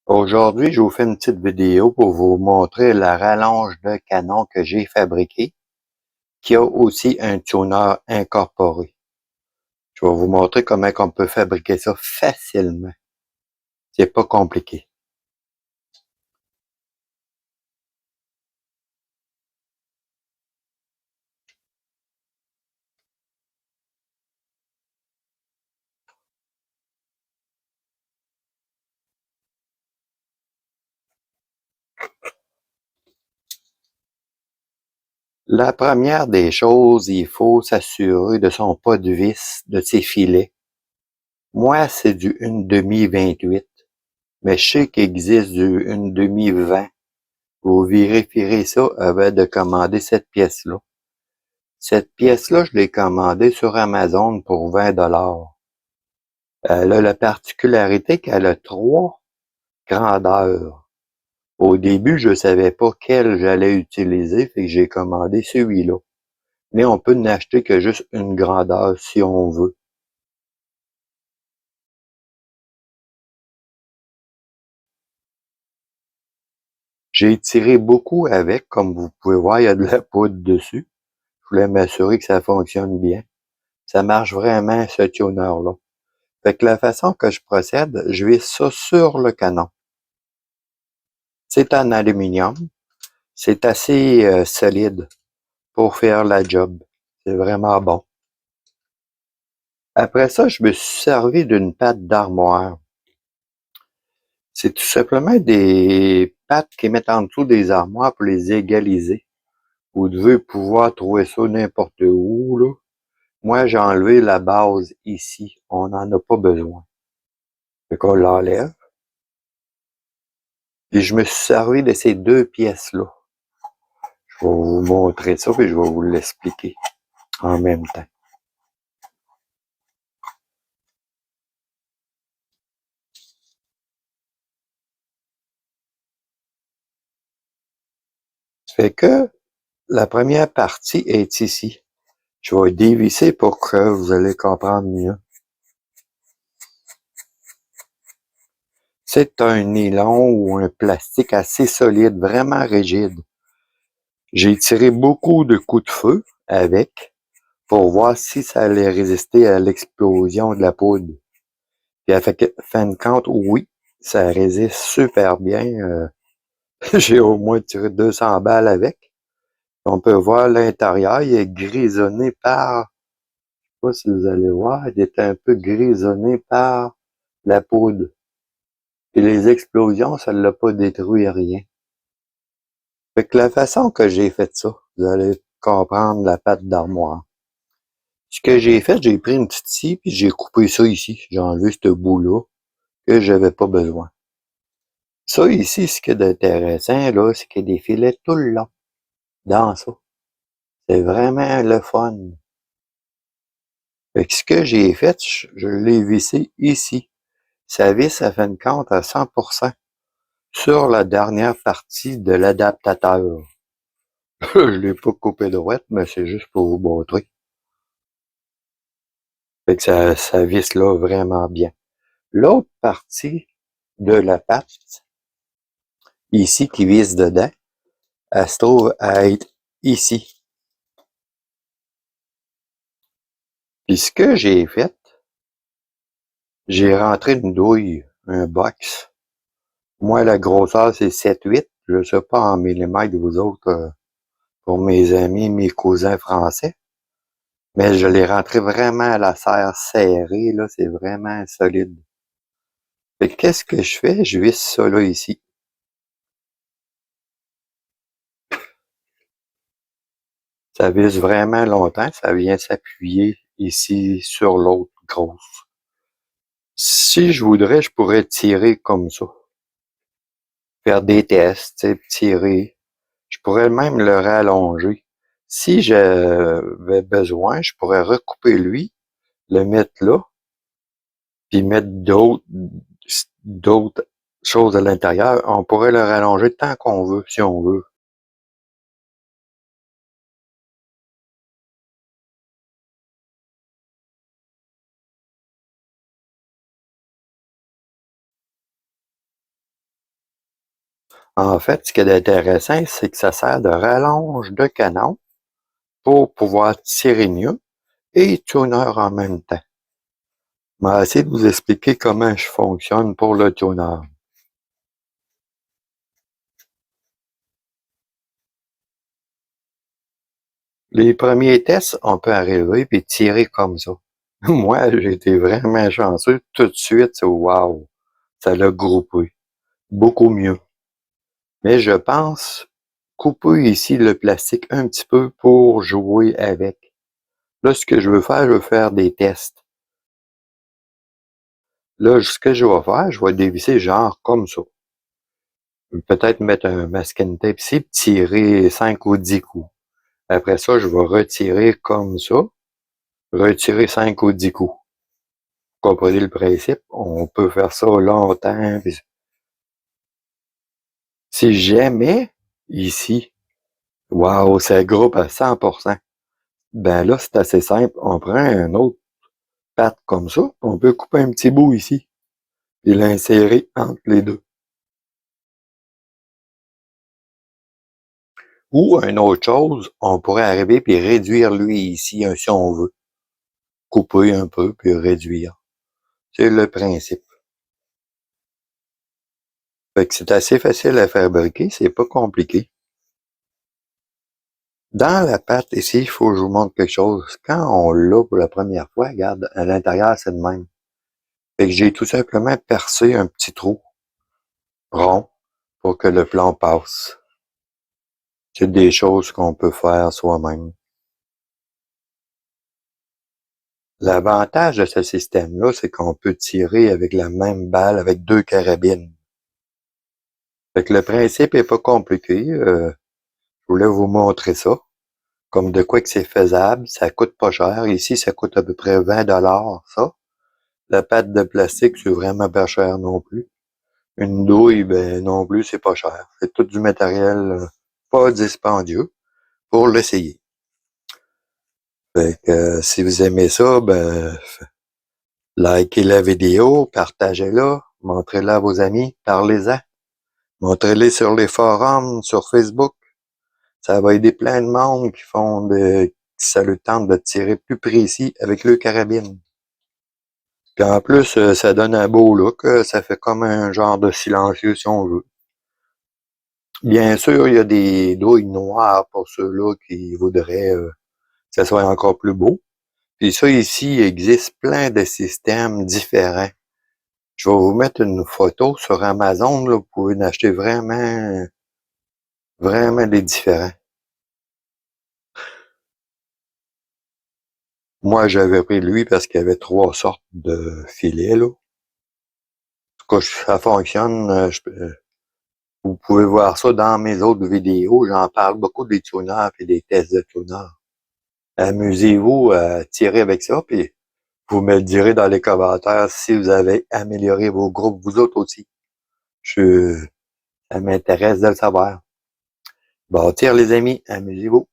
Aujourd'hui, je vous fais une petite vidéo pour vous montrer la rallonge de canon que j'ai fabriquée, qui a aussi un tuner incorporé. Je vais vous montrer comment on peut fabriquer ça facilement. C'est pas compliqué. La première des choses, il faut s'assurer de son pas de vis, de ses filets. Moi, c'est du 1/2 28, mais je sais qu'il existe du 1/2 20. Vous vérifierez ça avant de commander cette pièce-là. Cette pièce-là, je l'ai commandée sur Amazon pour 20 $. Elle a la particularité qu'elle a 3 grandeurs. Au début, je savais pas quelle j'allais utiliser, fait que j'ai commandé celui-là. Mais on peut n'acheter que juste une grandeur si on veut. J'ai tiré beaucoup avec, comme vous pouvez voir, il y a de la poudre dessus. Je voulais m'assurer que ça fonctionne bien. Ça marche vraiment, ce tuner-là. Fait que la façon que je procède, je visse ça sur le canon. C'est en aluminium. C'est assez solide pour faire la job. C'est vraiment bon. Après ça, je me suis servi d'une patte d'armoire. C'est tout simplement des pattes qui mettent en dessous des armoires pour les égaliser. Vous devez pouvoir trouver ça n'importe où, là. Moi, j'ai enlevé la base ici. On n'en a pas besoin. Fait qu'on l'enlève. Et je me suis servi de ces deux pièces-là. Je vais vous montrer ça, puis je vais vous l'expliquer en même temps. Fait que la première partie est ici. Je vais dévisser pour que vous allez comprendre mieux. C'est un nylon ou un plastique assez solide, vraiment rigide. J'ai tiré beaucoup de coups de feu avec pour voir si ça allait résister à l'explosion de la poudre. Puis à fin de compte, oui, ça résiste super bien. J'ai au moins tiré 200 balles avec. On peut voir l'intérieur, il est grisonné par, je sais pas si vous allez voir, il est un peu grisonné par la poudre. Et les explosions, ça ne l'a pas détruit rien. Fait que la façon que j'ai fait ça, vous allez comprendre la patte d'armoire. Ce que j'ai fait, j'ai pris une petite scie, puis j'ai coupé ça ici. J'ai enlevé ce bout-là, que j'avais pas besoin. Ça ici, ce qui est intéressant, là, c'est qu'il y a des filets tout le long dans ça. C'est vraiment le fun. Fait que ce que j'ai fait, je l'ai vissé ici. Ça visse à fin de compte à 100% sur la dernière partie de l'adaptateur. Je l'ai pas coupé droite, mais c'est juste pour vous montrer. Fait que ça visse là vraiment bien. L'autre partie de la patte, ici, qui visse dedans, elle se trouve à être ici. Puis ce que j'ai fait, j'ai rentré une douille, un box. Moi, la grosseur, c'est 7-8. Je sais pas en millimètres, vous autres, pour mes amis, mes cousins français. Mais je l'ai rentré vraiment à la serre serrée, là, c'est vraiment solide. Fait que qu'est-ce que je fais? Je visse ça là, ici. Ça visse vraiment longtemps, ça vient s'appuyer ici sur l'autre grosse. Si je voudrais, je pourrais tirer comme ça. Faire des tests, tu sais, tirer. Je pourrais même le rallonger. Si j'avais besoin, je pourrais recouper lui, le mettre là, puis mettre d'autres choses à l'intérieur. On pourrait le rallonger tant qu'on veut, si on veut. En fait, ce qui est intéressant, c'est que ça sert de rallonge de canon pour pouvoir tirer mieux et tuner en même temps. Je vais essayer de vous expliquer comment je fonctionne pour le tuner. Les premiers tests, on peut arriver et tirer comme ça. Moi, j'ai été vraiment chanceux. Tout de suite, wow, ça l'a groupé. Beaucoup mieux. Mais je pense couper ici le plastique un petit peu pour jouer avec. Là, ce que je veux faire des tests. Là, ce que je vais faire, je vais dévisser genre comme ça. Peut-être mettre un masking tape ici, puis tirer 5 ou 10 coups. Après ça, je vais retirer comme ça, retirer 5 ou 10 coups. Vous comprenez le principe? On peut faire ça longtemps. Si jamais, ici, wow, ça groupe à 100%, ben là, c'est assez simple. On prend un autre patte comme ça, on peut couper un petit bout ici, et l'insérer entre les deux. Ou une autre chose, on pourrait arriver puis réduire lui ici, si on veut. Couper un peu puis réduire. C'est le principe. Fait que c'est assez facile à fabriquer, c'est pas compliqué. Dans la pâte ici, il faut que je vous montre quelque chose. Quand on l'a pour la première fois, regarde, à l'intérieur, c'est de même. Fait que j'ai tout simplement percé un petit trou rond pour que le plomb passe. C'est des choses qu'on peut faire soi-même. L'avantage de ce système-là, c'est qu'on peut tirer avec la même balle avec 2 carabines. Fait que le principe est pas compliqué. Je voulais vous montrer ça. Comme de quoi que c'est faisable, ça coûte pas cher. Ici, ça coûte à peu près 20 $, ça. La pâte de plastique, c'est vraiment pas cher non plus. Une douille, ben non plus, c'est pas cher. C'est tout du matériel pas dispendieux pour l'essayer. Fait que si vous aimez ça, ben likez la vidéo, partagez-la, montrez-la à vos amis, parlez-en. Montrez-les sur les forums, sur Facebook. Ça va aider plein de monde qui ça le tente de tirer plus précis avec le carabine. Puis en plus, ça donne un beau look. Ça fait comme un genre de silencieux si on veut. Bien sûr, il y a des douilles noires pour ceux-là qui voudraient que ça soit encore plus beau. Puis ça ici, il existe plein de systèmes différents. Je vais vous mettre une photo sur Amazon. Là, vous pouvez en acheter vraiment, vraiment des différents. Moi, j'avais pris lui parce qu'il y avait 3 sortes de filets. Là. En tout cas, ça fonctionne. Vous pouvez voir ça dans mes autres vidéos. J'en parle beaucoup des tuners et des tests de tuners. Amusez-vous à tirer avec ça, puis vous me le direz dans les commentaires si vous avez amélioré vos groupes, vous autres aussi. Ça m'intéresse de le savoir. Bon, tire les amis, amusez-vous.